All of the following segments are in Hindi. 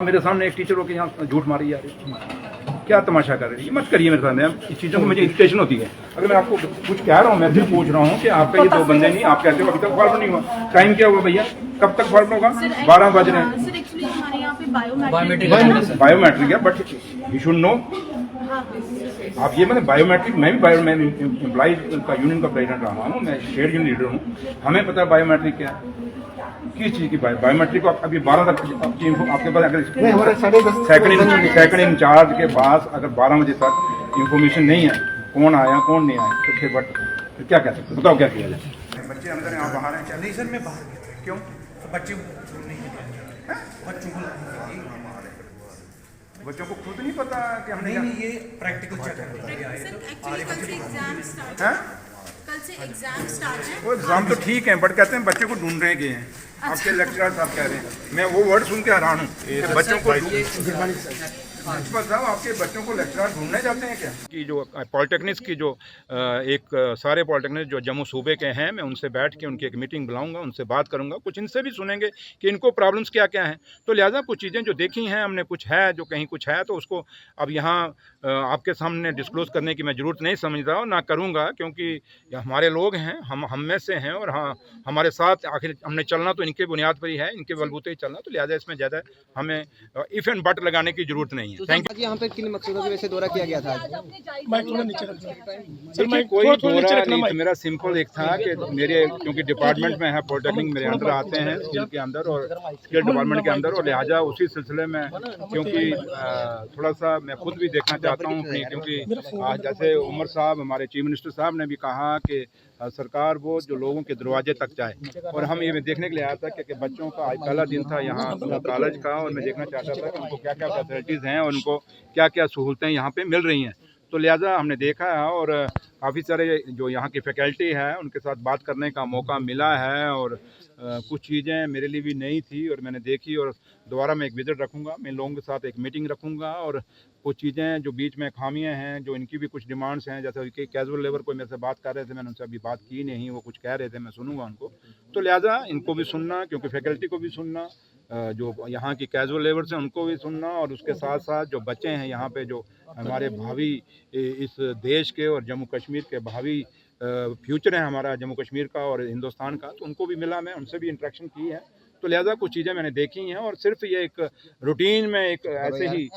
मेरे सामने एक टीचर होकर यहाँ झूठ मारी जा रही है, क्या तमाशा कर रही है। मत करिए मेरे सामने, इस चीज़ों को मुझे इरिटेशन होती है। अगर मैं आपको कुछ कह रहा हूँ, मैं फिर पूछ रहा हूँ कि आपका ये दो बंदे नहीं, आप कहते हो अभी तक फॉर्म नहीं हुआ। टाइम क्या हुआ भैया, कब तक फॉर्म होगा? 12 बज रहे हैं। सर एक्चुअली हमारे यहाँ पे बायोमेट्रिक है, बट यू शुड नो। आप ये मतलब बायोमेट्रिक, मैं एम्प्लॉय का यूनियन का प्रेसिडेंट रहा हूँ, मैं शेयर यूनियन लीडर हूँ, हमें पता है बायोमेट्रिक क्या है, किस चीज़ की बायोमेट्रिक को अभी 12 तक आपके पास अगर सेकंड इंचार्ज के पास अगर 12 बजे तक इंफॉर्मेशन नहीं है कौन आया कौन नहीं आया, तो फिर क्या कह सकते, बताओ क्या किया जाए। बच्चे अंदर हैं, आप बाहर हैं क्या? नहीं सर, मैं बाहर गया था। क्यों? बच्चे नहीं है, बच्चों को बच्चों को खुद नहीं पता कि हमने नहीं ये प्रैक्टिकल चेक है। कल से एग्जाम स्टार्ट है। वो एग्जाम तो ठीक है, बट कहते हैं बच्चे को ढूंढ रहे हैं। आपके लेक्चरर साहब कह रहे हैं, मैं वो वर्ड सुन के हैरान हूँ, बच्चों को प्रिंसिपल साहब आपके बच्चों को लेक्चरर ढूंढने जाते हैं क्या? कि जो पॉलिटेक्निक्स की जो एक सारे पॉलिटेक्निक जो जम्मू सूबे के हैं, मैं उनसे बैठ के उनकी एक मीटिंग बुलाऊंगा, उनसे बात करूंगा, कुछ इनसे भी सुनेंगे कि इनको प्रॉब्लम्स क्या क्या हैं। तो लिहाजा कुछ चीज़ें जो देखी हैं हमने, कुछ है जो कहीं कुछ है, तो उसको अब यहाँ आपके सामने डिस्क्लोज करने की मैं ज़रूरत नहीं समझ रहा हूँ, ना करूँगा, क्योंकि हमारे लोग हैं, हम में से हैं, और हाँ हमारे साथ आखिर हमने चलना तो इनके बुनियाद पर ही है, इनके बलबूते ही चलना, तो लिहाजा इसमें ज़्यादा हमें इफ़ एंड बट लगाने की ज़रूरत नहीं है। Thank you. यहाँ पे किन मकसदों की वजह से दौरा किया गया था? देखिए कोई दौरा नहीं था, मेरा सिंपल एक था कि मेरे क्योंकि डिपार्टमेंट में है पॉलिटेक्निक, मेरे अंदर आते हैं स्किल के अंदर और स्किल डिपार्टमेंट के अंदर, और लिहाजा उसी सिलसिले में क्योंकि थोड़ा सा मैं खुद भी देखना चाहता हूँ अपनी, क्योंकि जैसे उमर साहब हमारे चीफ मिनिस्टर साहब ने भी कहा कि सरकार वो जो लोगों के दरवाजे तक जाए, और हम ये देखने के लिए आया था कि बच्चों का आज पहला दिन था यहाँ कॉलेज का, और मैं देखना चाहता था कि उनको क्या क्या फैसिलिटीज़ हैं और उनको क्या क्या सहूलतें यहाँ पे मिल रही हैं। तो लिहाजा हमने देखा है, और काफ़ी सारे जो यहाँ की फैकल्टी है उनके साथ बात करने का मौका मिला है, और कुछ चीज़ें मेरे लिए भी नई थी और मैंने देखी, और दोबारा मैं एक विज़िट रखूँगा, मैं लोगों के साथ एक मीटिंग रखूँगा, और कुछ चीज़ें जो बीच में खामियां हैं, जो इनकी भी कुछ डिमांड्स हैं, जैसे कि कैजुअल लेबर कोई मेरे से बात कर रहे थे, मैंने उनसे अभी बात की नहीं, वो कुछ कह रहे थे, मैं सुनूंगा उनको। तो लिहाजा इनको भी सुनना, क्योंकि फैकल्टी को भी सुनना, जो यहाँ की कैजुअल लेबर्स हैं उनको भी सुनना, और उसके साथ साथ जो बच्चे हैं यहाँ पे जो हमारे भावी इस देश के और जम्मू कश्मीर के भावी फ्यूचर है हमारा जम्मू कश्मीर का और हिंदुस्तान का, तो उनको भी मिला, मैं उनसे भी इंटरेक्शन की है। तो लिहाजा कुछ चीज़ें मैंने देखी हैं, और सिर्फ ये एक रूटीन में एक ऐसे ही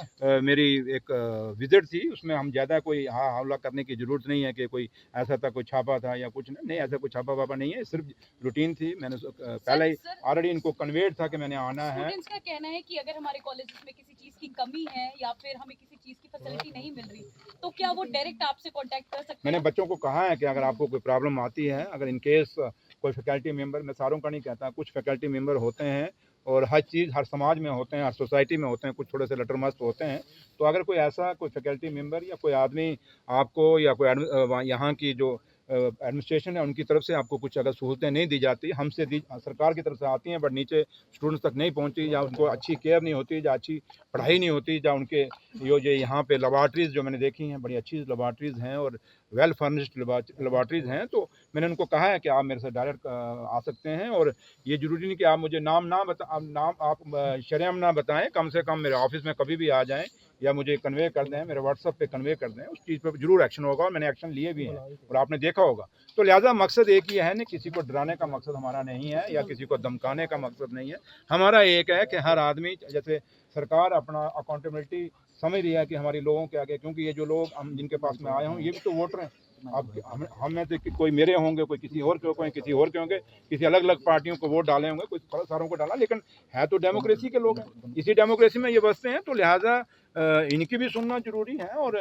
मेरी एक विजिट थी, उसमें हम ज़्यादा कोई हल्ला करने की ज़रूरत नहीं है कि कोई ऐसा था, कोई छापा था या कुछ नहीं, ऐसा कोई छापा वापा नहीं है, सिर्फ रूटीन थी। मैंने पहले ही ऑलरेडी इनको कन्वेट था कि मैंने आना है। स्टूडेंट्स का कहना है कि अगर हमारे कॉलेजेस में किसी चीज़ की कमी है या फिर हमें किसी चीज़ की फैसिलिटी नहीं मिल रही, तो क्या वो डायरेक्ट आपसे कांटेक्ट कर सकते हैं? मैंने बच्चों को कहा है कि अगर आपको कोई प्रॉब्लम आती है, अगर इन केस कोई फैकल्टी मेंबर, मैं सारों का नहीं कहता, कुछ फैकल्टी मेंबर होते हैं और हर चीज़ हर समाज में होते हैं, हर सोसाइटी में होते हैं, कुछ थोड़े से लटरमस्त होते हैं, तो अगर कोई ऐसा कोई फैकल्टी मेंबर या कोई आदमी आपको या कोई यहाँ की जो एडमिनिस्ट्रेशन है उनकी तरफ से आपको कुछ अगर सहूलतें नहीं दी जाती, हमसे सरकार की तरफ से आती हैं बट नीचे स्टूडेंट्स तक नहीं पहुँचती, या उनको अच्छी केयर नहीं होती, या अच्छी पढ़ाई नहीं होती, या उनके जो यहाँ पे लेबॉर्ट्रीज़ जो मैंने देखी हैं बड़ी अच्छी लेबॉर्ट्रीज़ हैं और वेल फर्निश्ड लेबॉर्ट्रीज़ हैं, तो मैंने उनको कहा है कि आप मेरे से डायरेक्ट आ सकते हैं, और ये ज़रूरी नहीं कि आप मुझे नाम आप शरेआम ना बताएं, कम से कम मेरे ऑफिस में कभी भी आ जाएं या मुझे कन्वे कर दें, मेरे व्हाट्सएप पे कन्वे कर दें, उस चीज़ पर जरूर एक्शन होगा, और मैंने एक्शन लिए भी हैं और आपने देखा होगा। तो लिहाजा मकसद एक ही है, ना किसी को डराने का मकसद हमारा नहीं है या किसी को धमकाने का मकसद नहीं है, हमारा एक है कि हर आदमी, जैसे सरकार अपना अकाउंटेबिलिटी समझ रही है कि हमारे लोगों के आगे, क्योंकि ये जो लोग हम जिनके पास में आए हों ये भी तो वोटर हैं। अब हम में से कोई मेरे होंगे, कोई किसी और के, कोई किसी और के होंगे, किसी अलग अलग पार्टियों को वोट डाले होंगे, कोई सारों को डाला, लेकिन है तो डेमोक्रेसी के लोग हैं, इसी डेमोक्रेसी में ये बसते हैं, तो लिहाजा इनकी भी सुनना जरूरी है और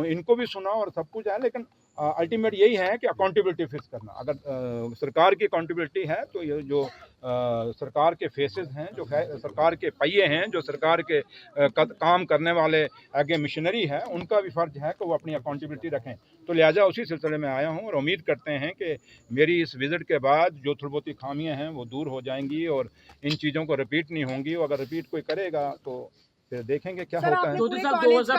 इनको भी सुना और सब कुछ है, लेकिन अल्टीमेट यही है कि अकाउंटेबिलिटी फिक्स करना। अगर सरकार की अकाउंटेबिलिटी है तो ये जो सरकार के फेसेस हैं, जो सरकार के पहिए हैं, जो सरकार के काम करने वाले आगे मिशनरी है, उनका भी फर्ज है कि वो अपनी अकाउंटेबिलिटी रखें। तो लिहाजा उसी सिलसिले में आया हूँ और उम्मीद करते हैं कि मेरी इस विज़िट के बाद जो थोड़ी बहुत खामियाँ हैं वो दूर हो जाएंगी और इन चीज़ों को रिपीट नहीं होंगी, और अगर रिपीट कोई करेगा तो फिर देखेंगे क्या होता है।